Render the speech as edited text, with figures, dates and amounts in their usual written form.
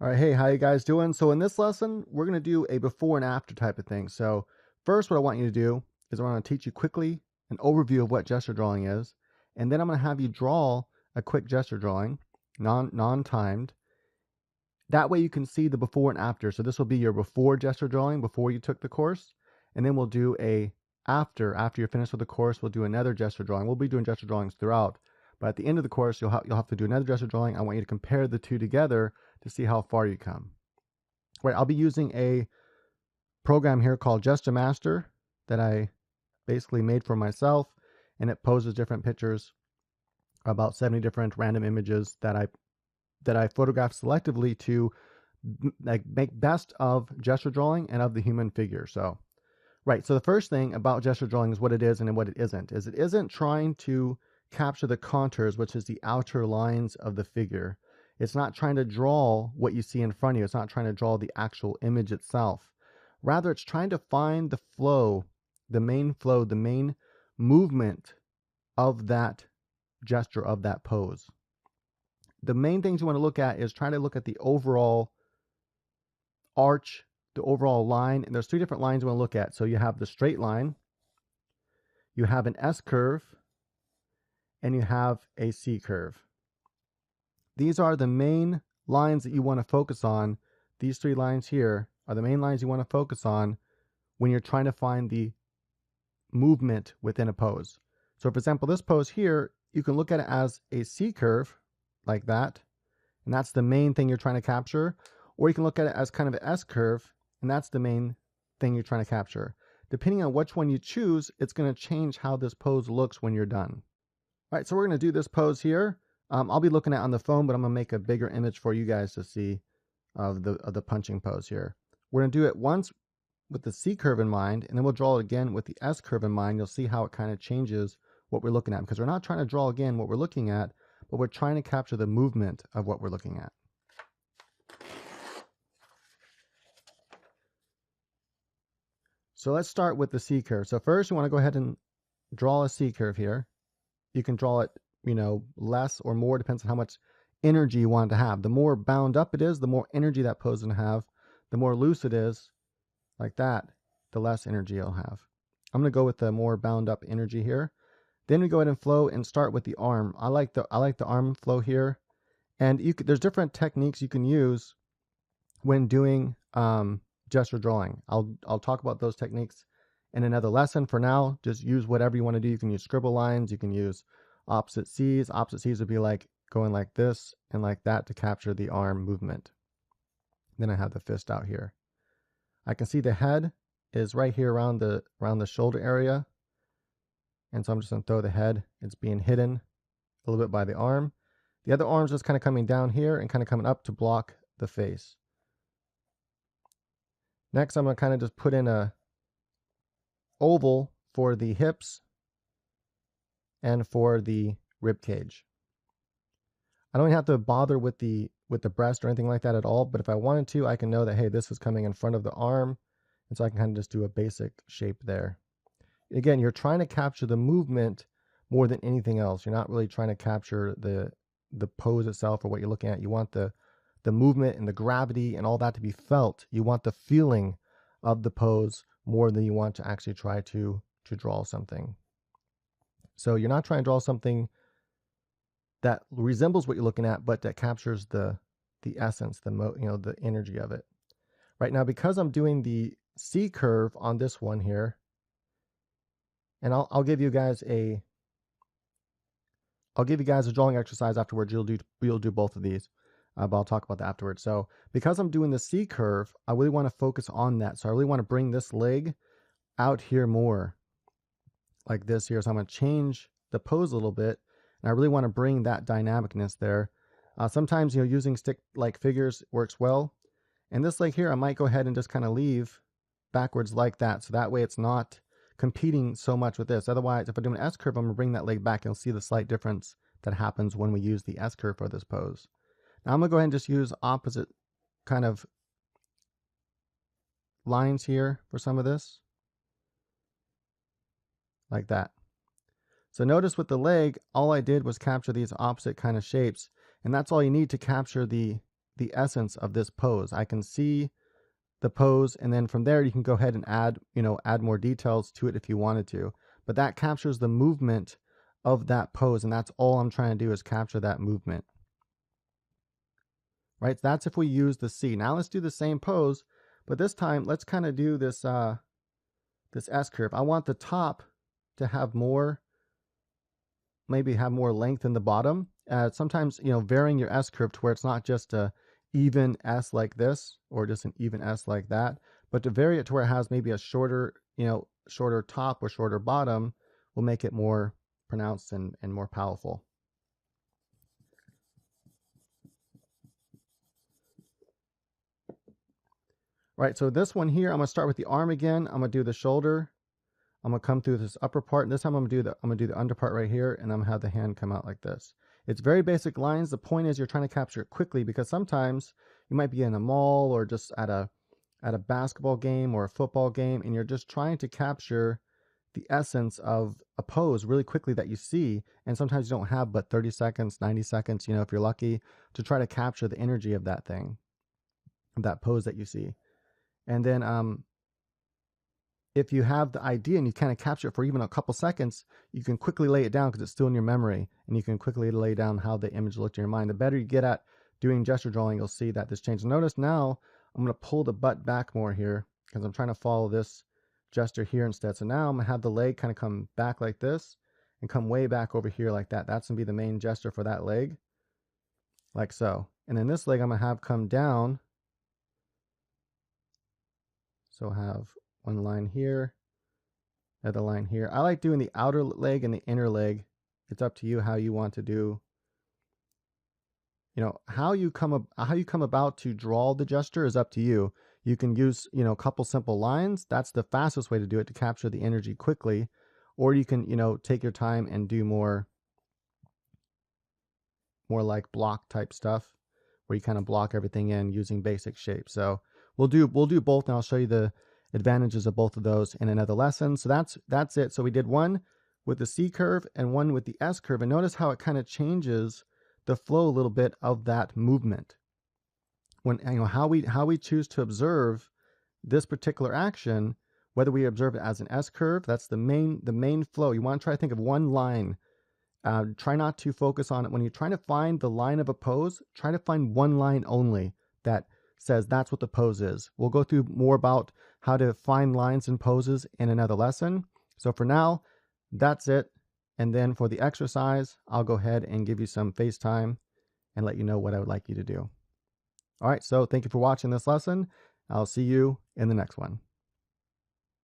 All right, hey, how you guys doing? So in this lesson, we're going to do a before and after type of thing. So first, what I want you to do is I'm going to teach you quickly an overview of what gesture drawing is, and then I'm going to have you draw a quick gesture drawing, non-timed. That way you can see the before and after. So this will be your before gesture drawing before you took the course, and then we'll do a after you're finished with the course, we'll do another gesture drawing. We'll be doing gesture drawings throughout, but at the end of the course, you'll have to do another gesture drawing. I want you to compare the two together to see how far you come. Right, I'll be using a program here called Gesture Master that I basically made for myself, and it poses different pictures, about 70 different random images that I photographed selectively to make best of gesture drawing and of the human figure. So, right, so the first thing about gesture drawing is what it is and what it isn't. It isn't trying to capture the contours, which is the outer lines of the figure. It's not trying to draw what you see in front of you. It's not trying to draw the actual image itself. Rather, it's trying to find the flow, the main movement of that gesture, of that pose. The main things you want to look at is trying to look at the overall arch, the overall line. And there's three different lines you want to look at. So you have the straight line, you have an S curve, and you have a C curve. These are the main lines that you want to focus on. These three lines here are the main lines you want to focus on when you're trying to find the movement within a pose. So for example, this pose here, you can look at it as a C curve like that, and that's the main thing you're trying to capture. Or you can look at it as kind of an S curve, and that's the main thing you're trying to capture. Depending on which one you choose, it's going to change how this pose looks when you're done. All right, so we're going to do this pose here. I'll be looking at it on the phone, but I'm going to make a bigger image for you guys to see of the punching pose here. We're going to do it once with the C curve in mind, and then we'll draw it again with the S curve in mind. You'll see how it kind of changes what we're looking at, because we're not trying to draw again what we're looking at, but we're trying to capture the movement of what we're looking at. So let's start with the C curve. So first you want to go ahead and draw a C curve here. You can draw it, less or more, depends on how much energy you want it to have. The more bound up it is, the more energy that pose is going to have. The more loose it is, like that, the less energy it'll have. I'm going to go with the more bound up energy here. Then we go ahead and flow and start with the arm. I like the arm flow here. And there's different techniques you can use when doing gesture drawing. I'll talk about those techniques in another lesson. For now, just use whatever you want to do. You can use scribble lines. You can use opposite C's. Opposite C's would be like going like this and like that to capture the arm movement. Then I have the fist out here. I can see the head is right here around the shoulder area. And so I'm just going to throw the head. It's being hidden a little bit by the arm. The other arm's just kind of coming down here and kind of coming up to block the face. Next, I'm going to kind of just put in a oval for the hips and for the rib cage. I don't have to bother with the breast or anything like that at all, but if I wanted to, I can know that, hey, this is coming in front of the arm, and so I can kind of just do a basic shape there. Again, you're trying to capture the movement more than anything else. You're not really trying to capture the pose itself or what you're looking at. You want the movement and the gravity and all that to be felt. You want the feeling of the pose more than you want to actually try to draw something. So you're not trying to draw something that resembles what you're looking at, but that captures the essence, the energy of it. Right now, because I'm doing the C curve on this one here, and I'll give you guys a drawing exercise afterwards. You'll do both of these, but I'll talk about that afterwards. So because I'm doing the C curve, I really want to focus on that. So I really want to bring this leg out here more, like this here. So I'm going to change the pose a little bit, and I really want to bring that dynamicness there. Sometimes using stick-like figures works well, and this leg here I might go ahead and just kind of leave backwards like that, so that way it's not competing so much with this. Otherwise, if I do an S curve, I'm going to bring that leg back, and you'll see the slight difference that happens when we use the S curve for this pose. Now I'm going to go ahead and just use opposite kind of lines here for some of this, like that. So notice with the leg, all I did was capture these opposite kind of shapes, and that's all you need to capture the the essence of this pose. I can see the pose, and then from there you can go ahead and add, add more details to it if you wanted to. But that captures the movement of that pose, and that's all I'm trying to do is capture that movement. Right? So that's if we use the C. Now let's do the same pose, but this time let's kind of do this this S curve. I want the top to have more, maybe have more length in the bottom. Sometimes, varying your S curve to where it's not just a even S like this or just an even S like that, but to vary it to where it has maybe a shorter, shorter top or shorter bottom will make it more pronounced and more powerful. Right, so this one here, I'm gonna start with the arm again. I'm gonna do the shoulder. I'm gonna come through this upper part, and this time I'm gonna do the under part right here, and I'm gonna have the hand come out like this. It's very basic lines. The point is you're trying to capture it quickly, because sometimes you might be in a mall or just at a basketball game or a football game, and you're just trying to capture the essence of a pose really quickly that you see, and sometimes you don't have but 30 seconds, 90 seconds, if you're lucky, to try to capture the energy of that thing, of that pose that you see. And then if you have the idea and you kind of capture it for even a couple seconds, you can quickly lay it down because it's still in your memory, and you can quickly lay down how the image looked in your mind. The better you get at doing gesture drawing, you'll see that this changes. Notice now I'm going to pull the butt back more here because I'm trying to follow this gesture here instead. So now I'm going to have the leg kind of come back like this and come way back over here like that. That's going to be the main gesture for that leg, like so. And then this leg I'm going to have come down. So I'll have one line here, another line here. I like doing the outer leg and the inner leg. It's up to you how you want to do, how you come about to draw the gesture is up to you. You can use, a couple simple lines. That's the fastest way to do it, to capture the energy quickly. Or you can, take your time and do more like block type stuff, where you kind of block everything in using basic shapes. So we'll do both, and I'll show you the advantages of both of those in another lesson. So that's it. So we did one with the C curve and one with the S curve, and notice how it kind of changes the flow a little bit of that movement. When how we choose to observe this particular action, whether we observe it as an S curve, that's the main flow. You want to try to think of one line. Try not to focus on it. When you're trying to find the line of a pose, try to find one line only that says that's what the pose is. We'll go through more about how to find lines and poses in another lesson. So for now, that's it. And then for the exercise, I'll go ahead and give you some FaceTime and let you know what I would like you to do. All right, so thank you for watching this lesson. I'll see you in the next one.